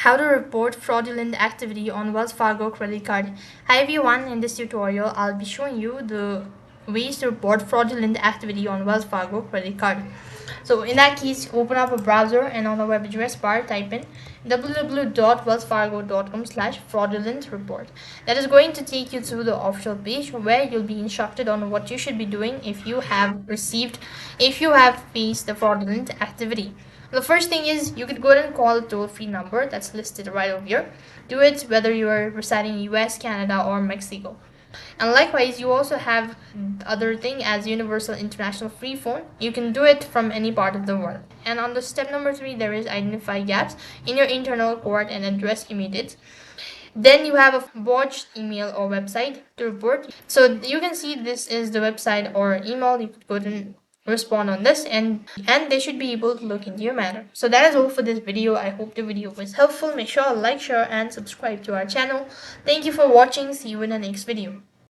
How to report fraudulent activity on Wells Fargo credit card. Hi everyone, in this tutorial I'll be showing you the ways to report fraudulent activity on Wells Fargo credit card. So in that case, open up a browser and on the web address bar type in www.wellsfargo.com/fraudulent report. That is going to take you to the official page where you'll be instructed on what you should be doing if you have faced the fraudulent activity. The first thing is you could go ahead and call the toll-free number that's listed right over here. Do it whether you are residing in US, Canada, or Mexico. And likewise, you also have other thing as universal international free phone. You can do it from any part of the world. And on the step number 3, there is identify gaps in your internal cord and address immediate. Then you have a botched email or website to report. So you can see this is the website or email. You could go and respond on this and they should be able to look into your matter. So that is all for this video. I hope the video was helpful. Make sure to like, share and subscribe to our channel. Thank you for watching. See you in the next video.